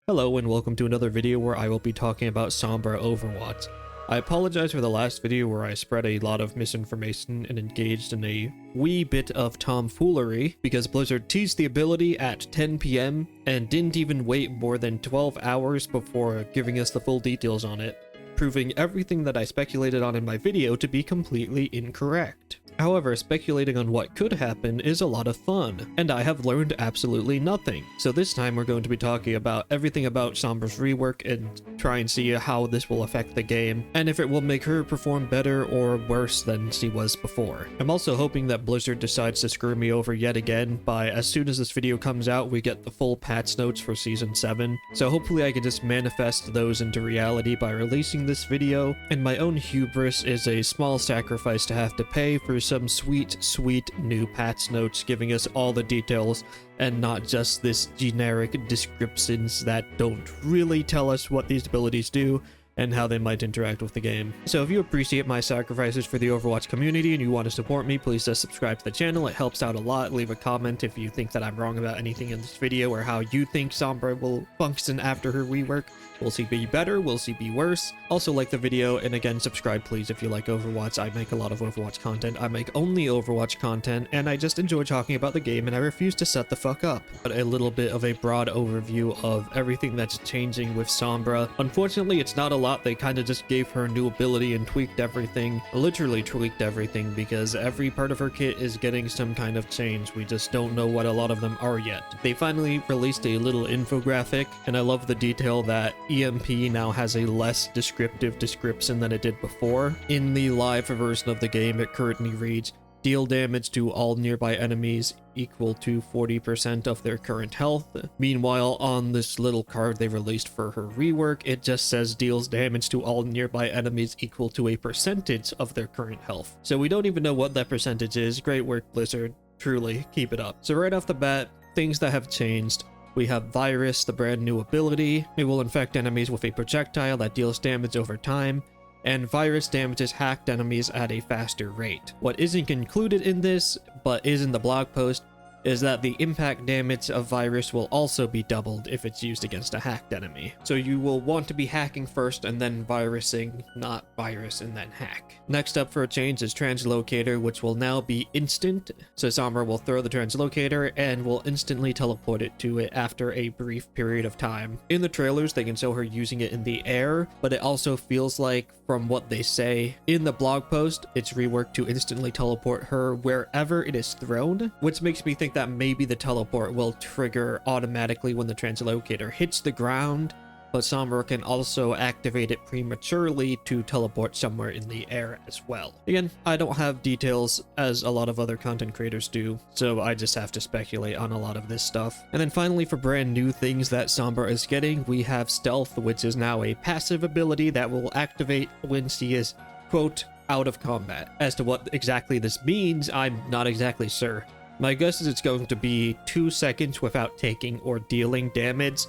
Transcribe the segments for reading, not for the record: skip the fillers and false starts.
Hello and welcome to another video where I will be talking about Sombra Overwatch. I apologize for the last video where I spread a lot of misinformation and engaged in a wee bit of tomfoolery because Blizzard teased the ability at 10 PM and didn't even wait more than 12 hours before giving us the full details on it, proving everything that I speculated on in my video to be completely incorrect. However, speculating on what could happen is a lot of fun, and I have learned absolutely nothing. So this time we're going to be talking about everything about Sombra's rework and try and see how this will affect the game, and if it will make her perform better or worse than she was before. I'm also hoping that Blizzard decides to screw me over yet again by as soon as this video comes out we get the full patch notes for Season 7, so hopefully I can just manifest those into reality by releasing this video, and my own hubris is a small sacrifice to have to pay for some sweet new patch notes giving us all the details and not just this generic descriptions that don't really tell us what these abilities do and how they might interact with the game. So if you appreciate my sacrifices for the Overwatch community and you want to support me, please just subscribe to the channel. It helps out a lot. Leave a comment if you think that I'm wrong about anything in this video or how you think Sombra will function after her rework. Will she be better? Will she be worse? Also like the video, and again, subscribe please if you like Overwatch. I make a lot of Overwatch content. I make only Overwatch content, and I just enjoy talking about the game, and I refuse to shut the fuck up. But a little bit of a broad overview of everything that's changing with Sombra. Unfortunately, it's not a lot. They kind of just gave her a new ability and tweaked everything. Literally tweaked everything, because every part of her kit is getting some kind of change. We just don't know what a lot of them are yet. They finally released a little infographic, and I love the detail that EMP now has a less descriptive description than it did before. In the live version of the game, it currently reads, deal damage to all nearby enemies equal to 40% of their current health. Meanwhile, on this little card they released for her rework, it just says deals damage to all nearby enemies equal to a percentage of their current health. So we don't even know what that percentage is. Great work, Blizzard. Truly, keep it up. So right off the bat, things that have changed. We have Virus, the brand new ability. It will infect enemies with a projectile that deals damage over time, and Virus damages hacked enemies at a faster rate. What isn't included in this, but is in the blog post, is that the impact damage of Virus will also be doubled if it's used against a hacked enemy. So you will want to be hacking first and then virusing, not virus and then hack. Next up for a change is Translocator, which will now be instant. So Sombra will throw the Translocator and will instantly teleport it to it after a brief period of time. In the trailers, they can show her using it in the air, but it also feels like, from what they say in the blog post, it's reworked to instantly teleport her wherever it is thrown, which makes me think that maybe the teleport will trigger automatically when the Translocator hits the ground, but Sombra can also activate it prematurely to teleport somewhere in the air as well. Again, I don't have details as a lot of other content creators do, so I just have to speculate on a lot of this stuff. And then finally, for brand new things that Sombra is getting, we have Stealth, which is now a passive ability that will activate when she is, quote, out of combat. As to what exactly this means, I'm not exactly sure. My guess is it's going to be 2 seconds without taking or dealing damage.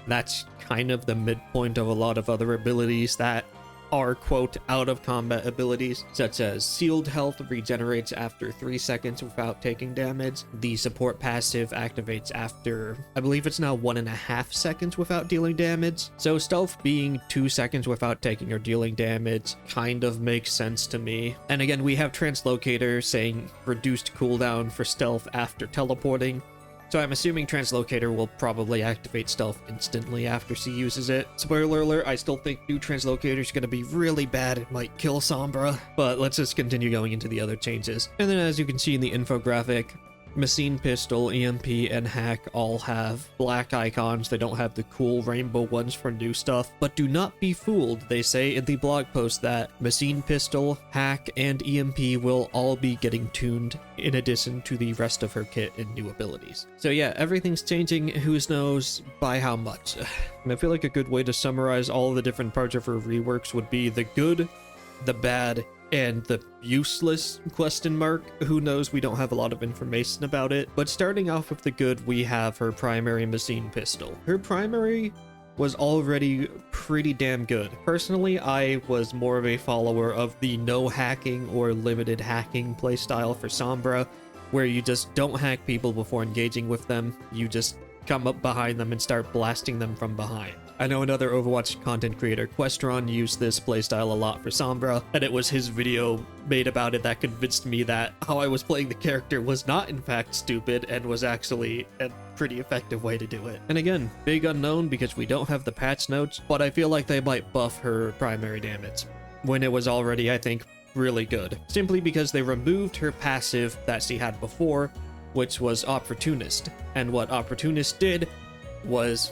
That's kind of the midpoint of a lot of other abilities that are, quote, out of combat abilities, such as Sealed Health regenerates after 3 seconds without taking damage. The support passive activates after, I believe it's now 1.5 seconds without dealing damage. So Stealth being 2 seconds without taking or dealing damage kind of makes sense to me. And again, we have Translocator saying reduced cooldown for Stealth after teleporting. So I'm assuming Translocator will probably activate Stealth instantly after she uses it. Spoiler alert, I still think new Translocator is going to be really bad. It might kill Sombra, but let's just continue going into the other changes. And then as you can see in the infographic, Machine Pistol, EMP, and Hack all have black icons. They don't have the cool rainbow ones for new stuff. But do not be fooled. They say in the blog post that Machine Pistol, Hack, and EMP will all be getting tuned in addition to the rest of her kit and new abilities. So yeah, everything's changing. Who knows by how much? And I feel like a good way to summarize all the different parts of her reworks would be the good, the bad, and the useless question mark. Who knows? We don't have a lot of information about it. But starting off with the good, we have her primary Machine Pistol. Her primary was already pretty damn good. Personally, I was more of a follower of the no hacking or limited hacking playstyle for Sombra, where you just don't hack people before engaging with them. You just come up behind them and start blasting them from behind. I know another Overwatch content creator, Questron, used this playstyle a lot for Sombra, and it was his video made about it that convinced me that how I was playing the character was not in fact stupid and was actually a pretty effective way to do it. And again, big unknown because we don't have the patch notes, but I feel like they might buff her primary damage when it was already, I think, really good. Simply because they removed her passive that she had before, which was Opportunist. And what Opportunist did was,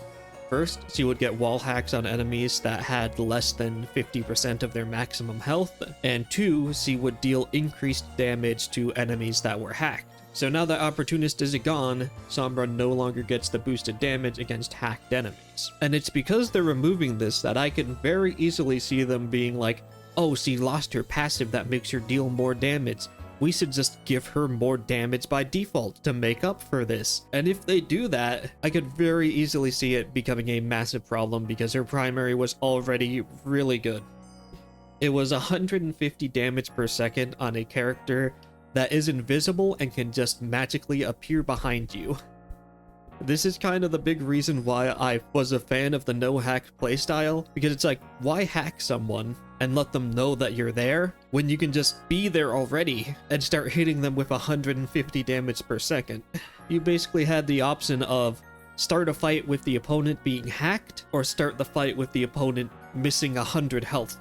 first, she would get wall hacks on enemies that had less than 50% of their maximum health, and two, she would deal increased damage to enemies that were hacked. So now that Opportunist is gone, Sombra no longer gets the boosted damage against hacked enemies. And it's because they're removing this that I can very easily see them being like, oh, she lost her passive that makes her deal more damage. We should just give her more damage by default to make up for this. And if they do that, I could very easily see it becoming a massive problem because her primary was already really good. It was 150 damage per second on a character that is invisible and can just magically appear behind you. This is kind of the big reason why I was a fan of the no hack playstyle, because it's like, why hack someone and let them know that you're there when you can just be there already and start hitting them with 150 damage per second? You basically had the option of start a fight with the opponent being hacked or start the fight with the opponent missing 100 health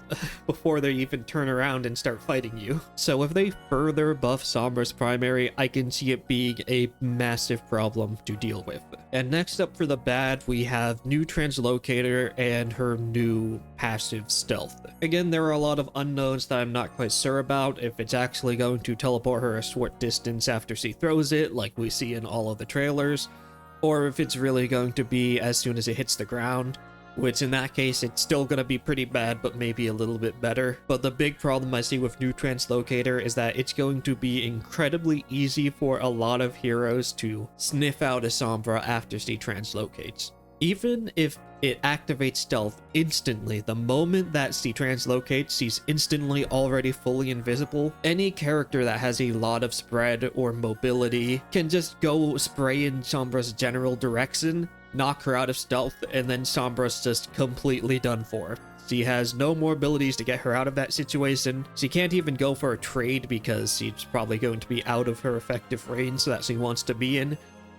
before they even turn around and start fighting you. So if they further buff Sombra's primary, I can see it being a massive problem to deal with. And next up for the bad, we have new Translocator and her new passive Stealth. Again, there are a lot of unknowns that I'm not quite sure about, if it's actually going to teleport her a short distance after she throws it, like we see in all of the trailers, or if it's really going to be as soon as it hits the ground, which in that case, it's still going to be pretty bad, but maybe a little bit better. But the big problem I see with new Translocator is that it's going to be incredibly easy for a lot of heroes to sniff out a Sombra after she translocates. Even if it activates stealth instantly, the moment that she translocates, she's instantly already fully invisible. Any character that has a lot of spread or mobility can just go spray in Sombra's general direction, knock her out of stealth, and then Sombra's just completely done for. She has no more abilities to get her out of that situation. She can't even go for a trade because she's probably going to be out of her effective range that she wants to be in.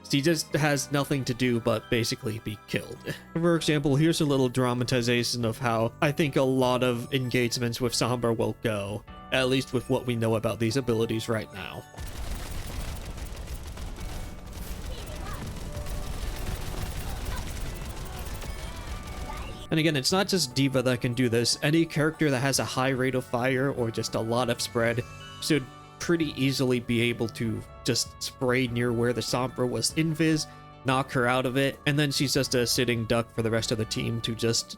She just has nothing to do but basically be killed. For example, here's a little dramatization of how I think a lot of engagements with Sombra will go, at least with what we know about these abilities right now. And again, it's not just D.Va that can do this. Any character that has a high rate of fire or just a lot of spread should pretty easily be able to just spray near where the Sombra was invis, knock her out of it, and then she's just a sitting duck for the rest of the team to just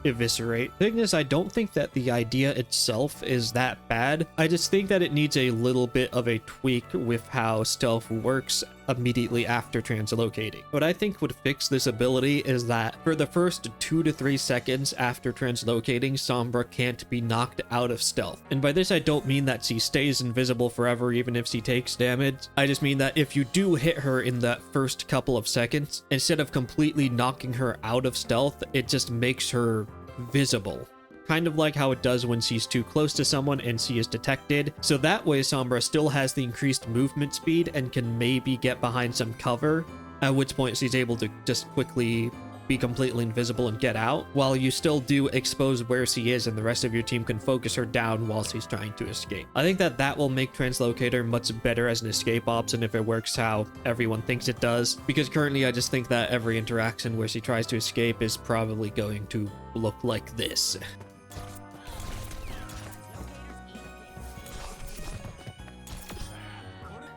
eviscerate. The thing is, I don't think that the idea itself is that bad. I just think that it needs a little bit of a tweak with how stealth works immediately after translocating. What I think would fix this ability is that for the first 2 to 3 seconds after translocating, Sombra can't be knocked out of stealth. And by this I don't mean that she stays invisible forever even if she takes damage. I just mean that if you do hit her in that first couple of seconds, instead of completely knocking her out of stealth, it just makes her visible. Kind of like how it does when she's too close to someone and she is detected. So that way Sombra still has the increased movement speed and can maybe get behind some cover, at which point she's able to just quickly be completely invisible and get out, while you still do expose where she is and the rest of your team can focus her down while she's trying to escape. I think that that will make Translocator much better as an escape option if it works how everyone thinks it does, because currently I just think that every interaction where she tries to escape is probably going to look like this.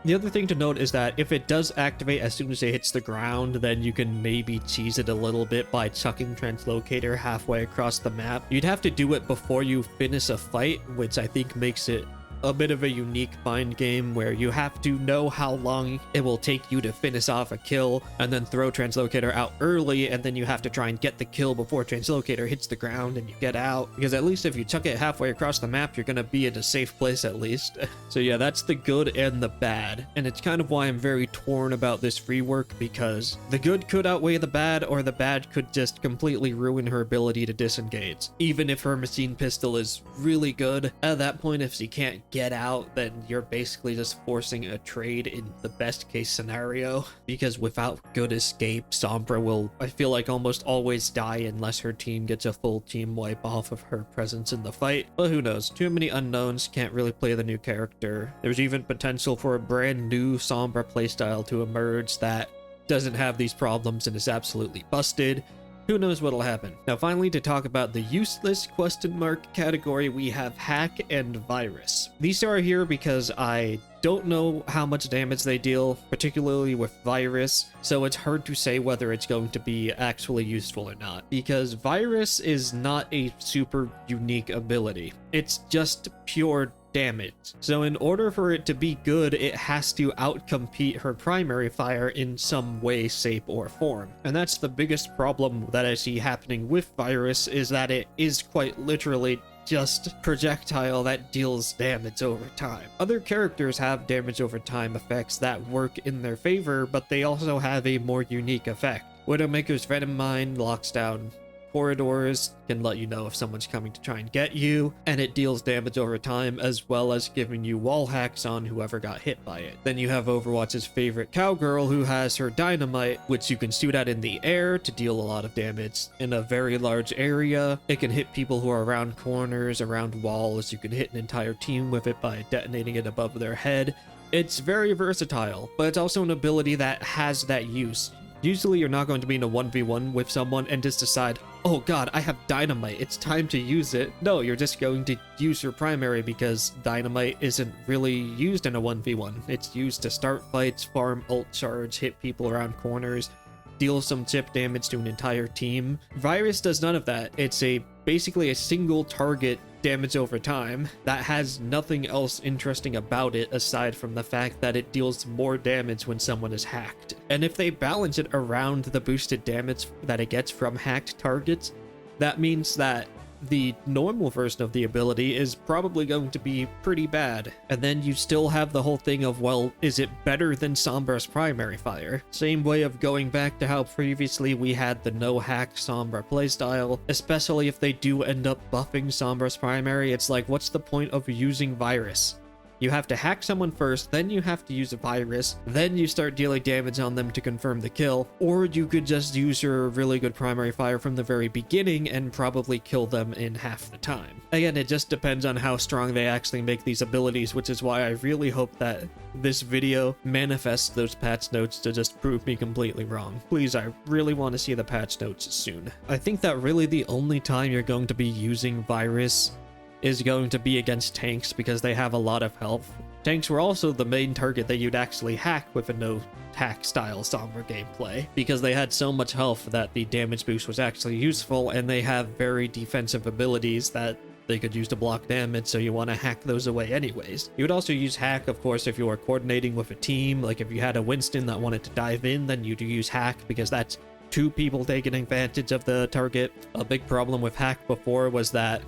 The other thing to note is that if it does activate as soon as it hits the ground, then you can maybe cheese it a little bit by chucking Translocator halfway across the map. You'd have to do it before you finish a fight, which I think makes it a bit of a unique mind game where you have to know how long it will take you to finish off a kill and then throw Translocator out early, and then you have to try and get the kill before Translocator hits the ground and you get out, because at least if you chuck it halfway across the map, you're gonna be in a safe place at least. So yeah, that's the good and the bad, and it's kind of why I'm very torn about this rework, because the good could outweigh the bad, or the bad could just completely ruin her ability to disengage. Even if her machine pistol is really good, at that point, if she can't get out, then you're basically just forcing a trade in the best case scenario, because without good escape, Sombra will, I feel like, almost always die unless her team gets a full team wipe off of her presence in the fight. But who knows, too many unknowns, can't really play the new character. There's even potential for a brand new Sombra playstyle to emerge that doesn't have these problems and is absolutely busted. Who knows what'll happen. Now finally, to talk about the useless question mark category, we have hack and virus. These are here because I don't know how much damage they deal, particularly with virus, so it's hard to say whether it's going to be actually useful or not, because virus is not a super unique ability. It's just pure damage. So in order for it to be good, it has to outcompete her primary fire in some way, shape, or form. And that's the biggest problem that I see happening with virus, is that it is quite literally just projectile that deals damage over time. Other characters have damage over time effects that work in their favor, but they also have a more unique effect. Widowmaker's Venom Mine locks down corridors, can let you know if someone's coming to try and get you, and it deals damage over time, as well as giving you wall hacks on whoever got hit by it. Then you have Overwatch's favorite Cowgirl, who has her dynamite, which you can shoot at in the air to deal a lot of damage in a very large area. It can hit people who are around corners, around walls. You can hit an entire team with it by detonating it above their head. It's very versatile, but it's also an ability that has that use. Usually you're not going to be in a 1v1 with someone and just decide, oh god, I have dynamite, it's time to use it. No, you're just going to use your primary, because dynamite isn't really used in a 1v1. It's used to start fights, farm ult charge, hit people around corners, deal some chip damage to an entire team. Virus does none of that. It's basically a single target damage over time that has nothing else interesting about it aside from the fact that it deals more damage when someone is hacked. And if they balance it around the boosted damage that it gets from hacked targets, that means that the normal version of the ability is probably going to be pretty bad. And then you still have the whole thing of, well, is it better than Sombra's primary fire? Same way of going back to how previously we had the no hack Sombra playstyle, especially if they do end up buffing Sombra's primary. It's like, what's the point of using virus? You have to hack someone first, then you have to use a virus, then you start dealing damage on them to confirm the kill, or you could just use your really good primary fire from the very beginning and probably kill them in half the time. Again, it just depends on how strong they actually make these abilities, which is why I really hope that this video manifests those patch notes to just prove me completely wrong. Please, I really want to see the patch notes soon. I think that really the only time you're going to be using virus is going to be against tanks, because they have a lot of health. Tanks were also the main target that you'd actually hack with a no hack style Sombra gameplay, because they had so much health that the damage boost was actually useful, and they have very defensive abilities that they could use to block damage, so you want to hack those away anyways. You would also use hack, of course, if you were coordinating with a team. Like if you had a Winston that wanted to dive in, then you'd use hack, because that's two people taking advantage of the target. A big problem with hack before was that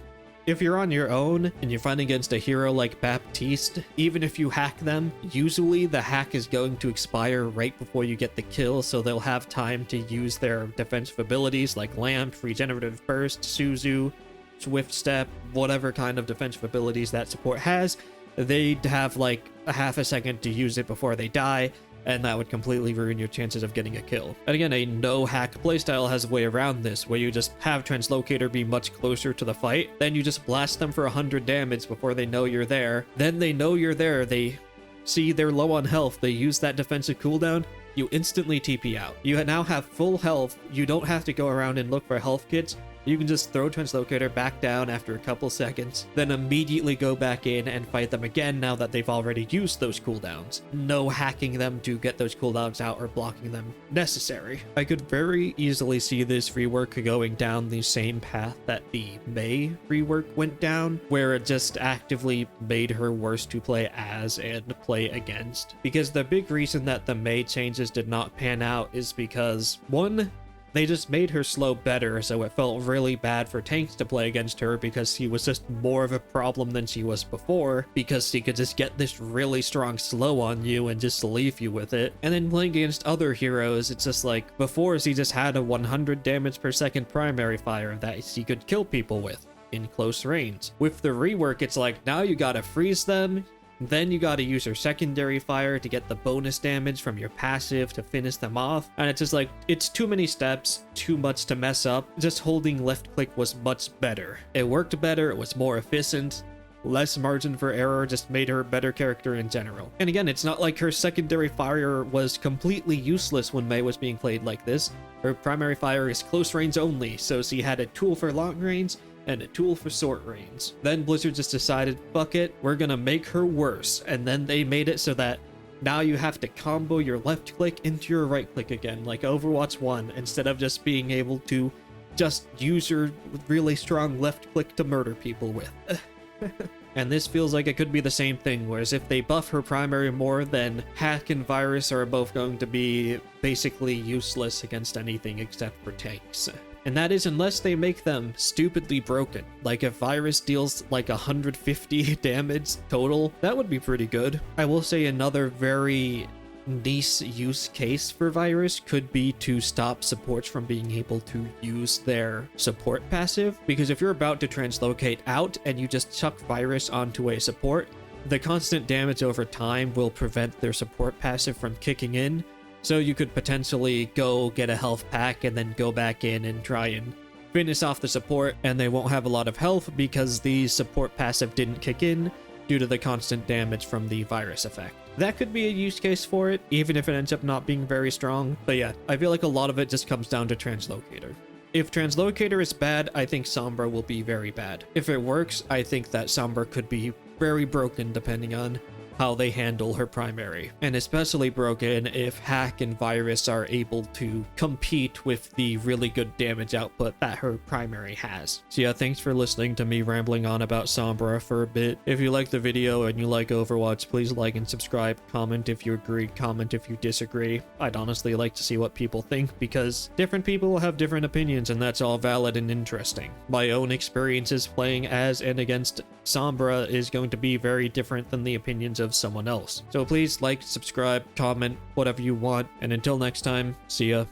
if you're on your own and you're fighting against a hero like Baptiste, even if you hack them, usually the hack is going to expire right before you get the kill, so they'll have time to use their defensive abilities like Lamp, Regenerative Burst, Suzu, Swift Step, whatever kind of defensive abilities that support has. They'd have like a half a second to use it before they die, and that would completely ruin your chances of getting a kill. And again, a no-hack playstyle has a way around this, where you just have Translocator be much closer to the fight, then you just blast them for 100 damage before they know you're there. Then they know you're there, they see they're low on health, they use that defensive cooldown, you instantly TP out. You now have full health. You don't have to go around and look for health kits. You can just throw Translocator back down after a couple seconds, then immediately go back in and fight them again now that they've already used those cooldowns. No hacking them to get those cooldowns out or blocking them necessary. I could very easily see this rework going down the same path that the Mei rework went down, where it just actively made her worse to play as and play against. Because the big reason that the Mei changes did not pan out is because, one, they just made her slow better, so it felt really bad for tanks to play against her because she was just more of a problem than she was before, because she could just get this really strong slow on you and just leave you with it. And then playing against other heroes, it's just like, before she just had a 100 damage per second primary fire that she could kill people with in close range. With the rework, it's like, now you gotta freeze them, then you gotta use your secondary fire to get the bonus damage from your passive to finish them off. And it's just like, it's too many steps, too much to mess up. Just holding left click was much better. It worked better, it was more efficient, less margin for error, just made her a better character in general. And again, it's not like her secondary fire was completely useless when Mei was being played like this. Her primary fire is close range only, so she had a tool for long range and a tool for short range. Then Blizzard just decided, fuck it, we're gonna make her worse. And then they made it so that now you have to combo your left click into your right click again, like Overwatch 1, instead of just being able to just use your really strong left click to murder people with. And this feels like it could be the same thing, whereas if they buff her primary more, then Hack and Virus are both going to be basically useless against anything except for tanks. And that is unless they make them stupidly broken. Like if Virus deals like 150 damage total, that would be pretty good. I will say another very niche use case for Virus could be to stop supports from being able to use their support passive. Because if you're about to translocate out and you just chuck Virus onto a support, the constant damage over time will prevent their support passive from kicking in. So you could potentially go get a health pack and then go back in and try and finish off the support, and they won't have a lot of health because the support passive didn't kick in due to the constant damage from the Virus effect. That could be a use case for it, even if it ends up not being very strong. But yeah, I feel like a lot of it just comes down to Translocator. If Translocator is bad, I think Sombra will be very bad. If it works, I think that Sombra could be very broken depending on how they handle her primary, and especially broken if Hack and Virus are able to compete with the really good damage output that her primary has. So yeah, thanks for listening to me rambling on about Sombra for a bit. If you like the video and you like Overwatch, please like and subscribe, comment if you agree, comment if you disagree. I'd honestly like to see what people think, because different people have different opinions, and that's all valid and interesting. My own experiences playing as and against Sombra is going to be very different than the opinions of someone else. So please like, subscribe, comment, whatever you want, and until next time, see ya.